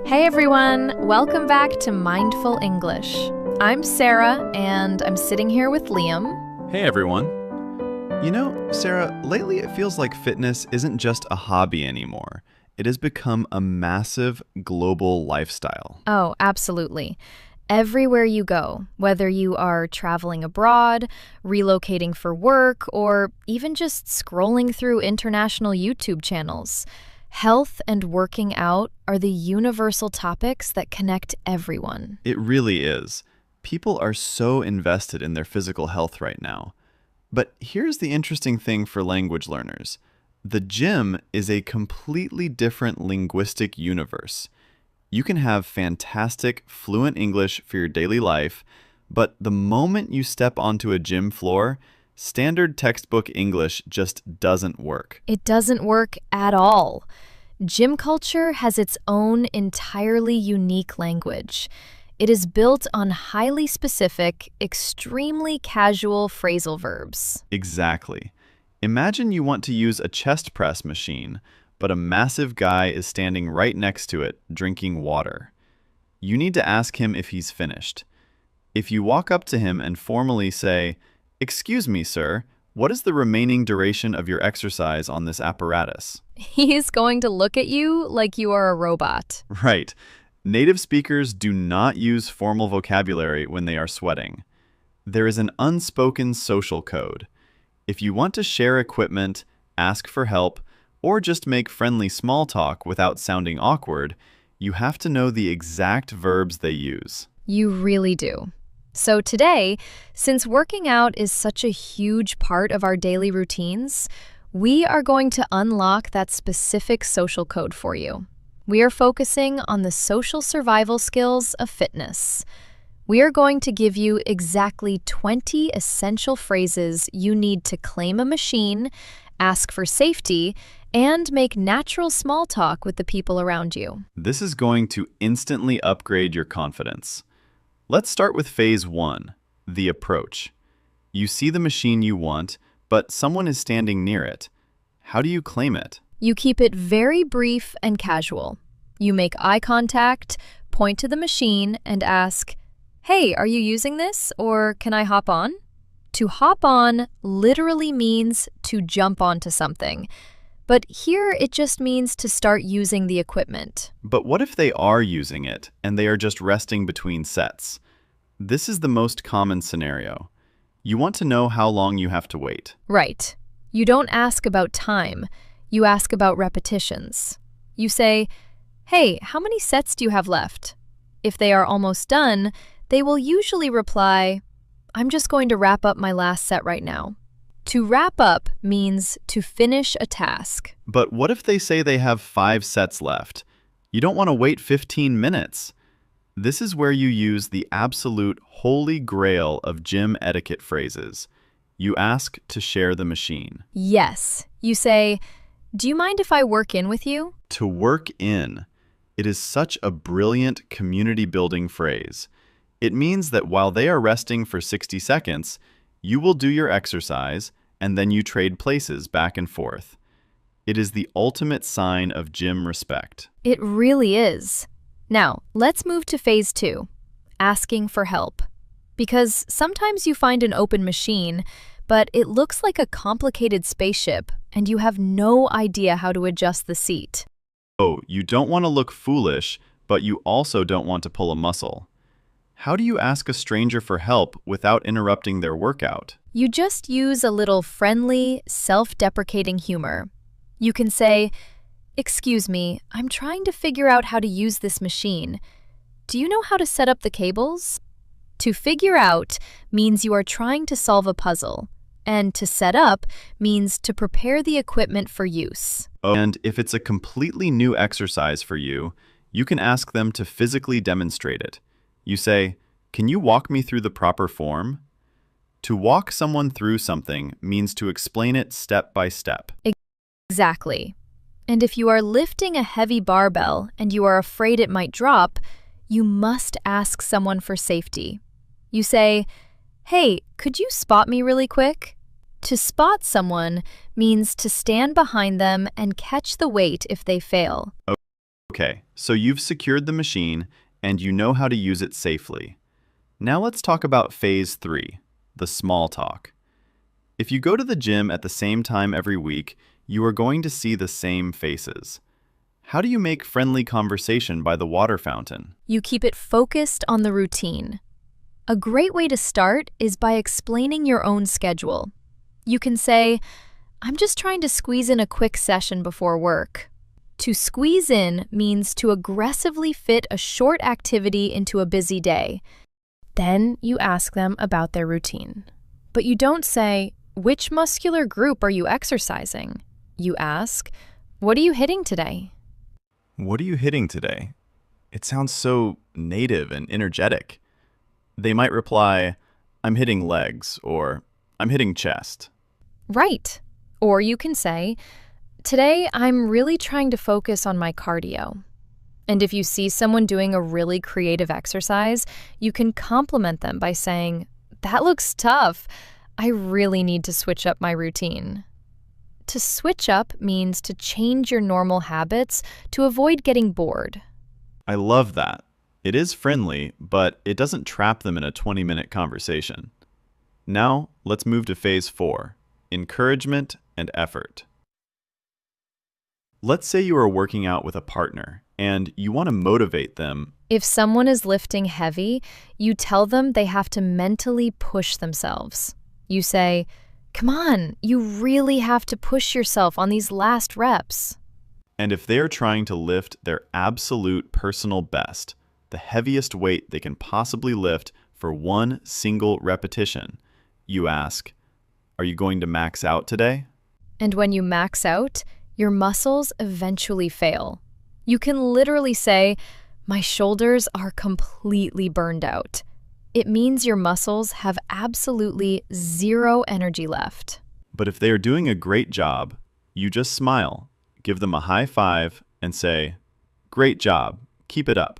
Hey everyone, welcome back to Mindful English. I'm Sarah and I'm sitting here with Liam. Hey everyone. You know, Sarah, lately it feels like fitness isn't just a hobby anymore. It has become a massive global lifestyle. Oh, absolutely. Everywhere you go, whether you are traveling abroad, relocating for work, or even just scrolling through international YouTube channels, health and working out are the universal topics that connect everyone. It really is. People are so invested in their physical health right now. But here's the interesting thing for language learners. The gym is a completely different linguistic universe. You can have fantastic, fluent English for your daily life, but the moment you step onto a gym floor, standard textbook English just doesn't work. It doesn't work at all. Gym culture has its own entirely unique language. It is built on highly specific, extremely casual phrasal verbs. Exactly. Imagine you want to use a chest press machine, but a massive guy is standing right next to it, drinking water. You need to ask him if he's finished. If you walk up to him and formally say, "Excuse me, sir, what is the remaining duration of your exercise on this apparatus?" He is going to look at you like you are a robot. Right. Native speakers do not use formal vocabulary when they are sweating. There is an unspoken social code. If you want to share equipment, ask for help, or just make friendly small talk without sounding awkward, you have to know the exact verbs they use. You really do. So today, since working out is such a huge part of our daily routines, we are going to unlock that specific social code for you. We are focusing on the social survival skills of fitness. We are going to give you exactly 20 essential phrases you need to claim a machine, ask for safety, and make natural small talk with the people around you. This is going to instantly upgrade your confidence. Let's start with phase 1, the approach. You see the machine you want, but someone is standing near it. How do you claim it? You keep it very brief and casual. You make eye contact, point to the machine, and ask, "Hey, are you using this, or can I hop on?" To hop on literally means to jump onto something, but here it just means to start using the equipment. But what if they are using it and they are just resting between sets? This is the most common scenario. You want to know how long you have to wait. Right. You don't ask about time, you ask about repetitions. You say, "Hey, how many sets do you have left?" If they are almost done, they will usually reply, "I'm just going to wrap up my last set right now." To wrap up means to finish a task. But what if they say they have 5 sets left? You don't want to wait 15 minutes. This is where you use the absolute holy grail of gym etiquette phrases. You ask to share the machine. Yes. You say, "Do you mind if I work in with you?" To work in. It is such a brilliant community-building phrase. It means that while they are resting for 60 seconds, you will do your exercise, and then you trade places back and forth. It is the ultimate sign of gym respect. It really is. Now, let's move to phase 2, asking for help. Because sometimes you find an open machine, but it looks like a complicated spaceship, and you have no idea how to adjust the seat. Oh, you don't want to look foolish, but you also don't want to pull a muscle. How do you ask a stranger for help without interrupting their workout? You just use a little friendly, self-deprecating humor. You can say, "Excuse me, I'm trying to figure out how to use this machine. Do you know how to set up the cables?" To figure out means you are trying to solve a puzzle, and to set up means to prepare the equipment for use. And if it's a completely new exercise for you, you can ask them to physically demonstrate it. You say, "Can you walk me through the proper form?" To walk someone through something means to explain it step by step. Exactly. And if you are lifting a heavy barbell and you are afraid it might drop, you must ask someone for safety. You say, "Hey, could you spot me really quick?" To spot someone means to stand behind them and catch the weight if they fail. Okay, so you've secured the machine and you know how to use it safely. Now let's talk about phase 3, the small talk. If you go to the gym at the same time every week, you are going to see the same faces. How do you make friendly conversation by the water fountain? You keep it focused on the routine. A great way to start is by explaining your own schedule. You can say, "I'm just trying to squeeze in a quick session before work." To squeeze in means to aggressively fit a short activity into a busy day. Then you ask them about their routine. But you don't say, "Which muscular group are you exercising?" You ask, "What are you hitting today?" What are you hitting today? It sounds so native and energetic. They might reply, "I'm hitting legs," or "I'm hitting chest." Right. Or you can say, "Today I'm really trying to focus on my cardio." And if you see someone doing a really creative exercise, you can compliment them by saying, "That looks tough. I really need to switch up my routine." To switch up means to change your normal habits to avoid getting bored. I love that. It is friendly, but it doesn't trap them in a 20-minute conversation. Now, let's move to phase 4, encouragement and effort. Let's say you are working out with a partner and you want to motivate them. If someone is lifting heavy, you tell them they have to mentally push themselves. You say, "Come on, you really have to push yourself on these last reps." And if they are trying to lift their absolute personal best, the heaviest weight they can possibly lift for one single repetition, you ask, "Are you going to max out today?" And when you max out, your muscles eventually fail. You can literally say, "My shoulders are completely burned out." It means your muscles have absolutely zero energy left. But if they are doing a great job, you just smile, give them a high five, and say, "Great job, keep it up."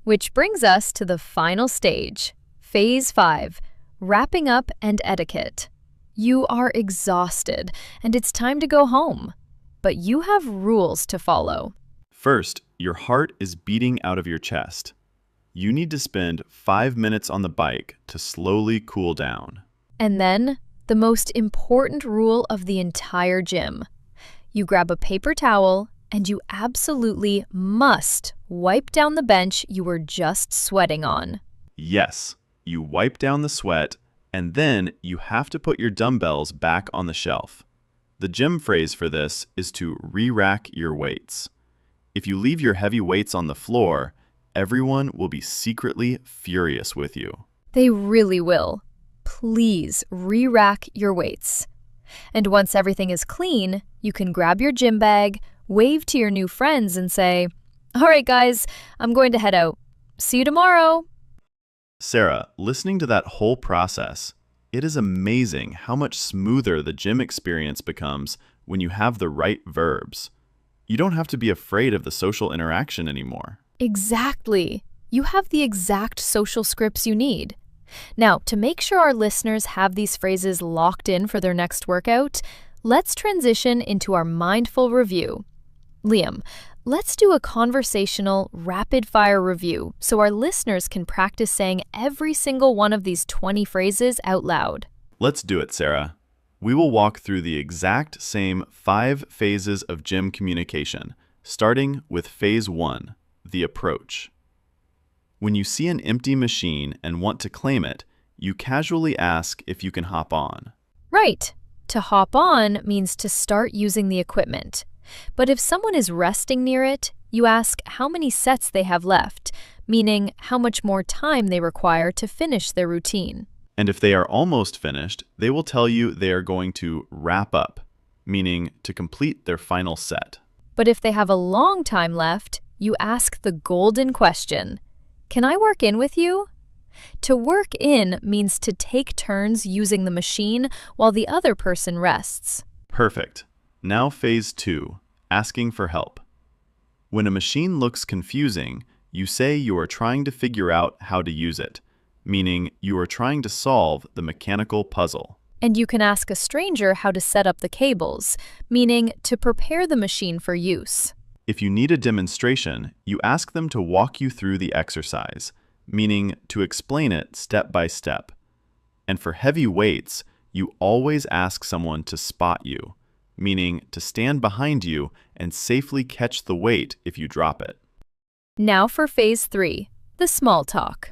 Which brings us to the final stage, phase 5, wrapping up and etiquette. You are exhausted, and it's time to go home. But you have rules to follow. First, your heart is beating out of your chest. You need to spend 5 minutes on the bike to slowly cool down. And then, the most important rule of the entire gym. You grab a paper towel, and you absolutely must wipe down the bench you were just sweating on. Yes, you wipe down the sweat, and then you have to put your dumbbells back on the shelf. The gym phrase for this is to re-rack your weights. If you leave your heavy weights on the floor, everyone will be secretly furious with you. They really will. Please re-rack your weights. And once everything is clean, you can grab your gym bag, wave to your new friends, and say, "All right, guys, I'm going to head out. See you tomorrow." Sera, listening to that whole process, it is amazing how much smoother the gym experience becomes when you have the right verbs. You don't have to be afraid of the social interaction anymore. Exactly. You have the exact social scripts you need. Now, to make sure our listeners have these phrases locked in for their next workout, let's transition into our mindful review. Liam, let's do a conversational, rapid-fire review so our listeners can practice saying every single one of these 20 phrases out loud. Let's do it, Sera. We will walk through the exact same 5 phases of gym communication, starting with phase 1, the approach. When you see an empty machine and want to claim it, you casually ask if you can hop on. Right. To hop on means to start using the equipment. But if someone is resting near it, you ask how many sets they have left, meaning how much more time they require to finish their routine. And if they are almost finished, they will tell you they are going to wrap up, meaning to complete their final set. But if they have a long time left, you ask the golden question, "Can I work in with you?" To work in means to take turns using the machine while the other person rests. Perfect. Now phase 2, asking for help. When a machine looks confusing, you say you are trying to figure out how to use it, meaning you are trying to solve the mechanical puzzle. And you can ask a stranger how to set up the cables, meaning to prepare the machine for use. If you need a demonstration, you ask them to walk you through the exercise, meaning to explain it step by step. And for heavy weights, you always ask someone to spot you, meaning to stand behind you and safely catch the weight if you drop it. Now for phase 3, the small talk.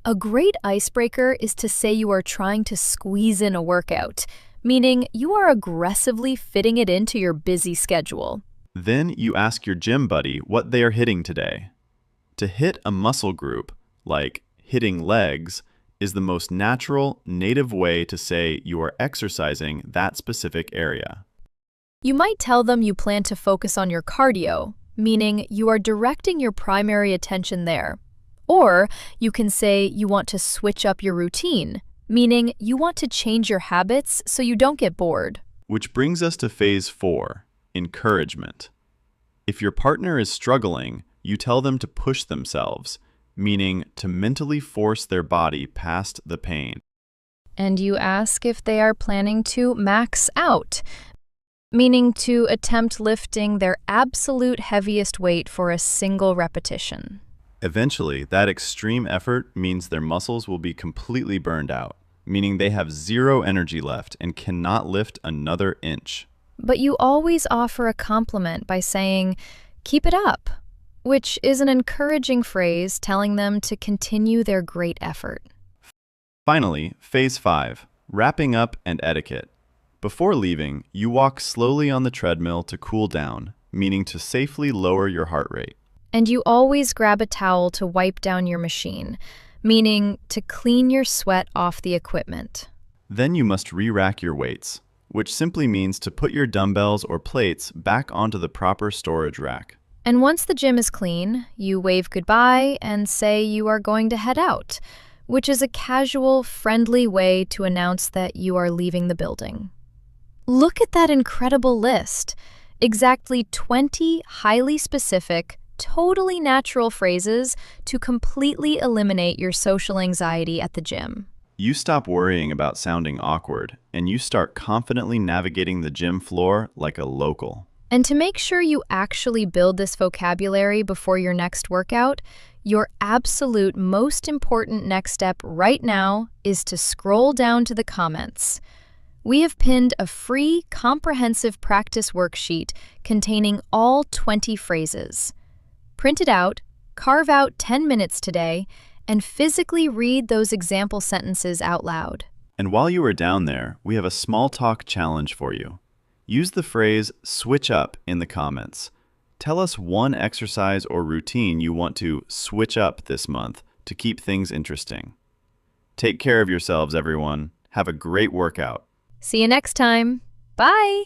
A great icebreaker is to say you are trying to squeeze in a workout, meaning you are aggressively fitting it into your busy schedule. Then you ask your gym buddy what they are hitting today. To hit a muscle group, like hitting legs, is the most natural, native way to say you are exercising that specific area. You might tell them you plan to focus on your cardio, meaning you are directing your primary attention there. Or you can say you want to switch up your routine, meaning you want to change your habits so you don't get bored. Which brings us to phase 4, encouragement. If your partner is struggling, you tell them to push themselves, meaning to mentally force their body past the pain. And you ask if they are planning to max out, meaning to attempt lifting their absolute heaviest weight for a single repetition. Eventually, that extreme effort means their muscles will be completely burned out, meaning they have zero energy left and cannot lift another inch. But you always offer a compliment by saying, "Keep it up," which is an encouraging phrase telling them to continue their great effort. Finally, phase 5, wrapping up and etiquette. Before leaving, you walk slowly on the treadmill to cool down, meaning to safely lower your heart rate. And you always grab a towel to wipe down your machine, meaning to clean your sweat off the equipment. Then you must re-rack your weights, which simply means to put your dumbbells or plates back onto the proper storage rack. And once the gym is clean, you wave goodbye and say you are going to head out, which is a casual, friendly way to announce that you are leaving the building. Look at that incredible list. Exactly 20 highly specific, totally natural phrases to completely eliminate your social anxiety at the gym. You stop worrying about sounding awkward, and you start confidently navigating the gym floor like a local. And to make sure you actually build this vocabulary before your next workout, your absolute most important next step right now is to scroll down to the comments. We have pinned a free, comprehensive practice worksheet containing all 20 phrases. Print it out, carve out 10 minutes today, and physically read those example sentences out loud. And while you are down there, we have a small talk challenge for you. Use the phrase switch up in the comments. Tell us one exercise or routine you want to switch up this month to keep things interesting. Take care of yourselves, everyone. Have a great workout. See you next time. Bye!